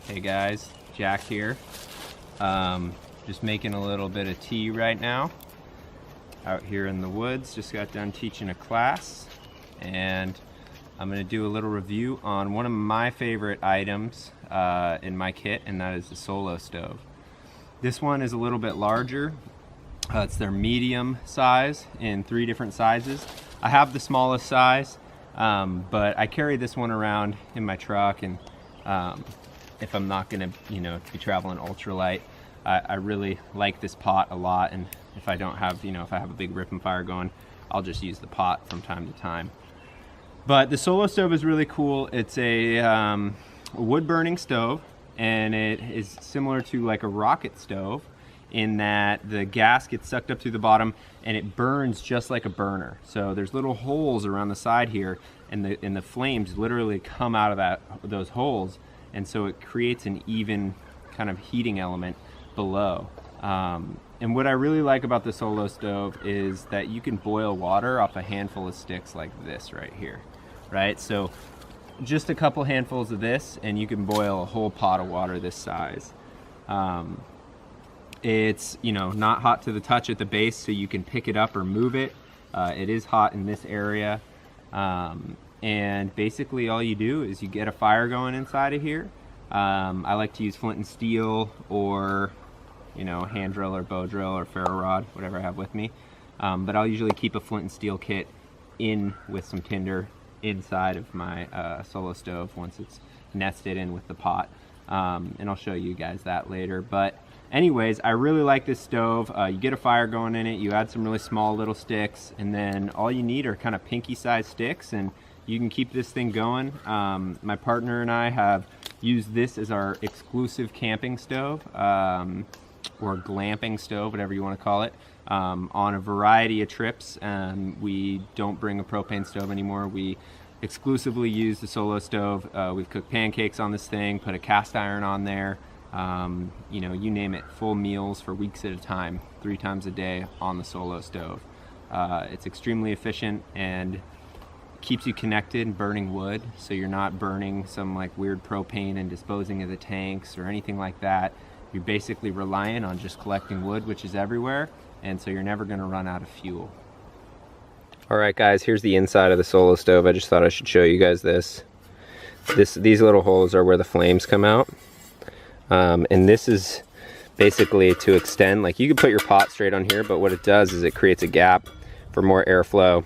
Hey guys, Jack here. Just making a little bit of tea right now. Out here in the woods, just got done teaching a class, and I'm gonna do a little review on one of my favorite items in my kit, and that is the Solo Stove. This one is a little bit larger. It's their medium size in 3 different sizes. I have the smallest size, but I carry this one around in my truck, and if I'm not gonna, be traveling ultralight, I really like this pot a lot. And if I don't have, if I have a big ripping fire going, I'll just use the pot from time to time. But the Solo Stove is really cool. It's a wood burning stove, and it is similar to like a rocket stove in that the gas gets sucked up through the bottom and it burns just like a burner. So there's little holes around the side here, and the flames literally come out of those holes, and so it creates an even kind of heating element below. And what I really like about the Solo Stove is that you can boil water off a handful of sticks like this right here, right? So just a couple handfuls of this and you can boil a whole pot of water this size. It's not hot to the touch at the base, so you can pick it up or move it. It is hot in this area, and basically all you do is you get a fire going inside of here. I like to use flint and steel, or hand drill or bow drill or ferro rod, whatever I have with me. But I'll usually keep a flint and steel kit in with some tinder inside of my Solo Stove once it's nested in with the pot, and I'll show you guys that later. But anyways, I really like this stove. You get a fire going in it, you add some really small little sticks, and then all you need are kind of pinky sized sticks, and you can keep this thing going. My partner and I have used this as our exclusive camping stove, or glamping stove, whatever you want to call it, on a variety of trips. We don't bring a propane stove anymore. We exclusively use the Solo Stove. We've cooked pancakes on this thing, put a cast iron on there, you name it, full meals for weeks at a time, 3 times a day on the Solo Stove. It's extremely efficient and keeps you connected and burning wood, so you're not burning some like weird propane and disposing of the tanks or anything like that. You're basically relying on just collecting wood, which is everywhere, and so you're never going to run out of fuel. Alright guys, here's the inside of the Solo Stove. I just thought I should show you guys this. These little holes are where the flames come out. And this is basically to extend, like you can put your pot straight on here, but what it does is it creates a gap for more airflow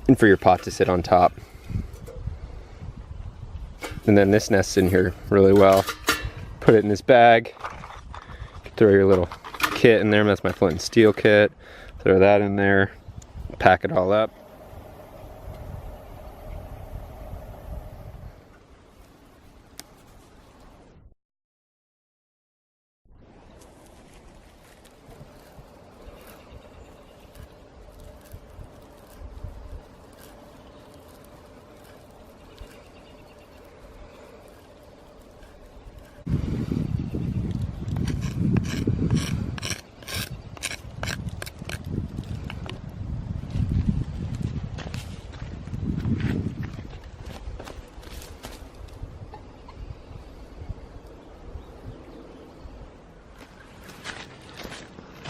and for your pot to sit on top. And then this nests in here really well. Put it in this bag, throw your little kit in there. That's my flint and steel kit. Throw that in there, pack it all up.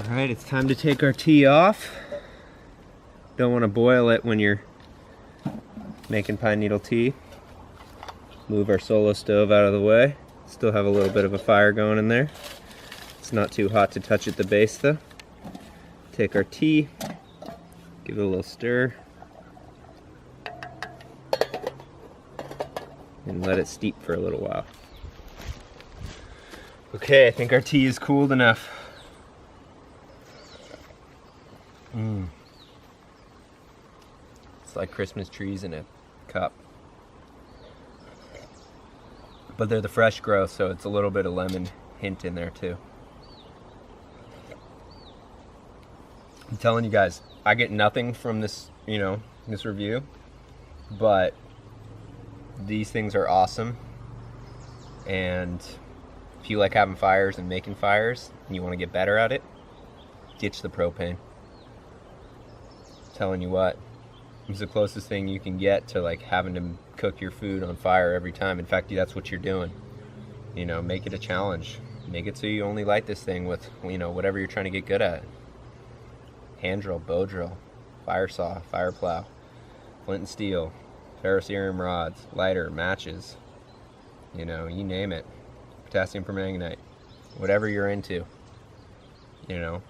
Alright, it's time to take our tea off. Don't want to boil it when you're making pine needle tea. Move our Solo Stove out of the way. Still have a little bit of a fire going in there. It's not too hot to touch at the base though. Take our tea, give it a little stir, and let it steep for a little while. Okay, I think our tea is cooled enough. It's like Christmas trees in a cup. But they're the fresh growth, so it's a little bit of lemon hint in there too. I'm telling you guys, I get nothing from this, this review, but these things are awesome. And if you like having fires and making fires and you want to get better at it, ditch the propane. Telling you what, it's the closest thing you can get to like having to cook your food on fire every time. In fact, that's what you're doing. You know, make it a challenge. Make it so you only light this thing with, you know, whatever you're trying to get good at. Hand drill, bow drill, fire saw, fire plow, flint and steel, ferrocerium rods, lighter, matches, you know, you name it. Potassium permanganate, whatever you're into, you know.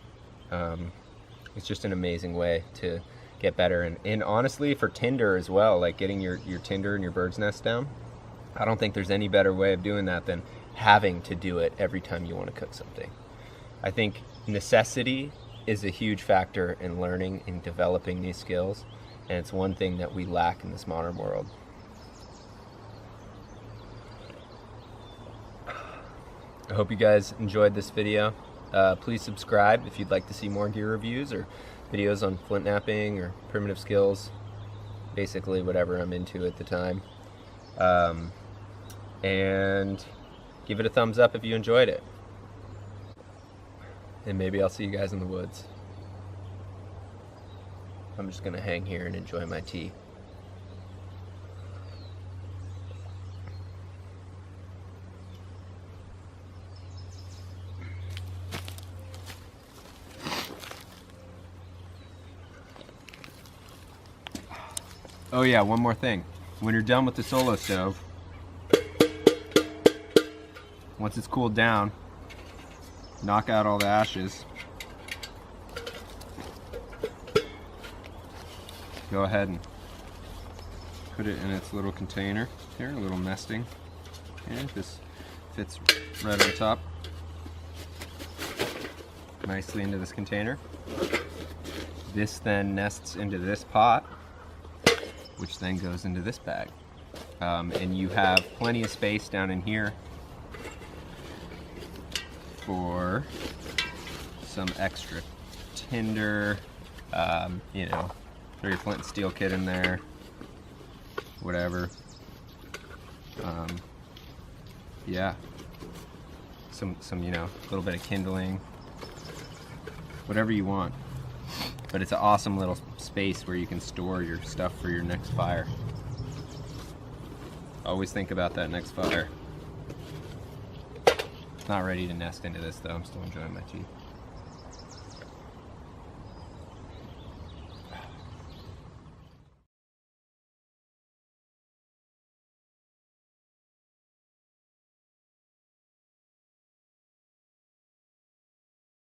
It's just an amazing way to get better. And honestly, for tinder as well, like getting your tinder and your bird's nest down, I don't think there's any better way of doing that than having to do it every time you want to cook something. I think necessity is a huge factor in learning and developing these skills, and it's one thing that we lack in this modern world. I hope you guys enjoyed this video. Please subscribe if you'd like to see more gear reviews or videos on flint knapping or primitive skills, basically whatever I'm into at the time. And give it a thumbs up if you enjoyed it. And maybe I'll see you guys in the woods. I'm just gonna hang here and enjoy my tea. Oh yeah, one more thing. When you're done with the solo stove, once it's cooled down, knock out all the ashes. Go ahead and put it in its little container here, a little nesting. And this fits right on top nicely into this container. This then nests into this pot, which then goes into this bag. And you have plenty of space down in here for some extra tinder, you know, throw your flint and steel kit in there, whatever. Yeah, some you know, a little bit of kindling, whatever you want. But it's an awesome little space where you can store your stuff for your next fire. Always think about that next fire. Not ready to nest into this though, I'm still enjoying my tea.